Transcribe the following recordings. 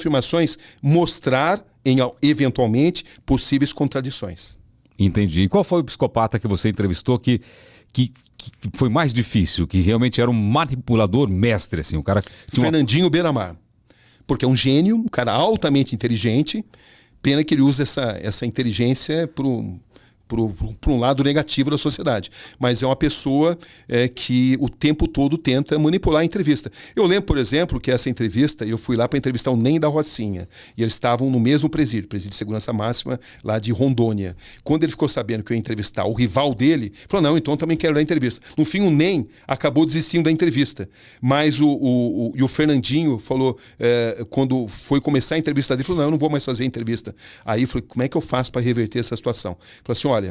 afirmações, mostrar, eventualmente, possíveis contradições. Entendi. E qual foi o psicopata que você entrevistou que foi mais difícil, que realmente era um manipulador mestre, assim, um cara... Fernandinho Beiramar. Porque é um gênio, um cara altamente inteligente, pena que ele usa essa inteligência para um lado negativo da sociedade. Mas é uma pessoa que o tempo todo tenta manipular a entrevista. Eu lembro, por exemplo, que essa entrevista, eu fui lá para entrevistar o Ney da Rocinha, e eles estavam no mesmo presídio de segurança máxima lá de Rondônia. Quando ele ficou sabendo que eu ia entrevistar o rival dele, falou, não, então eu também quero dar a entrevista. No fim, o Ney acabou desistindo da entrevista. Mas o Fernandinho falou, quando foi começar a entrevista dele, falou, não, eu não vou mais fazer a entrevista. Aí eu falei, como é que eu faço para reverter essa situação? Falei assim, olha,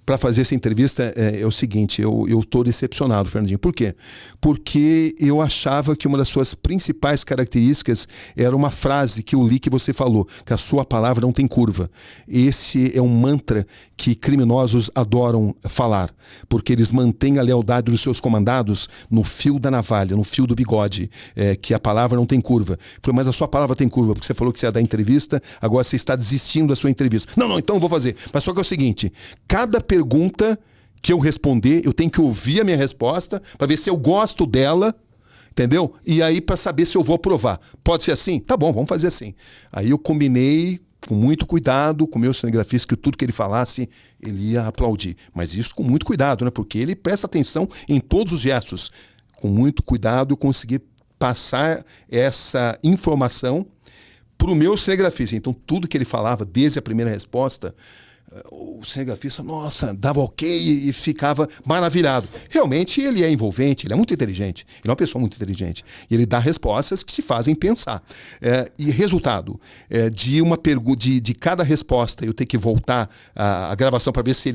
para fazer essa entrevista é o seguinte, eu estou decepcionado, Fernandinho. Por quê? Porque eu achava que uma das suas principais características era uma frase que eu li que você falou, que a sua palavra não tem curva. Esse é um mantra que criminosos adoram falar, porque eles mantêm a lealdade dos seus comandados no fio da navalha, no fio do bigode, que a palavra não tem curva. Eu falei, mas a sua palavra tem curva, porque você falou que você ia dar entrevista, agora você está desistindo da sua entrevista. Não, então eu vou fazer. Mas só que é o seguinte, cada pergunta que eu responder, eu tenho que ouvir a minha resposta para ver se eu gosto dela, entendeu? E aí para saber se eu vou aprovar. Pode ser assim? Tá bom, vamos fazer assim. Aí eu combinei com muito cuidado com o meu cinegrafista que tudo que ele falasse, ele ia aplaudir. Mas isso com muito cuidado, né? Porque ele presta atenção em todos os gestos. Com muito cuidado eu consegui passar essa informação para o meu cinegrafista. Então tudo que ele falava, desde a primeira resposta, o cinegrafista, nossa, dava ok e ficava maravilhado. Realmente ele é envolvente, ele é muito inteligente, ele é uma pessoa muito inteligente. E ele dá respostas que te fazem pensar. E resultado, de cada resposta eu ter que voltar a gravação para ver se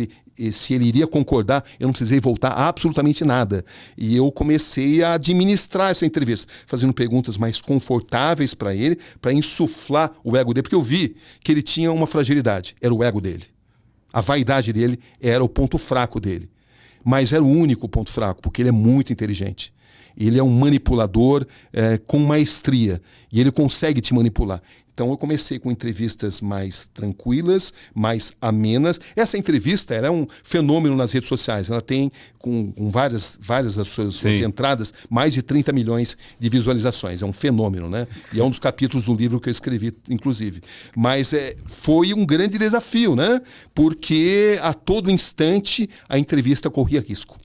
ele iria concordar, eu não precisei voltar absolutamente nada. E eu comecei a administrar essa entrevista, fazendo perguntas mais confortáveis para ele, para insuflar o ego dele, porque eu vi que ele tinha uma fragilidade, era o ego dele. A vaidade dele era o ponto fraco dele. Mas era o único ponto fraco, porque ele é muito inteligente. Ele é um manipulador com maestria. E ele consegue te manipular. Então eu comecei com entrevistas mais tranquilas, mais amenas. Essa entrevista era um fenômeno nas redes sociais. Ela tem, com várias das suas entradas, mais de 30 milhões de visualizações. É um fenômeno, né? E é um dos capítulos do livro que eu escrevi, inclusive. Mas foi um grande desafio, né? Porque a todo instante a entrevista corria risco.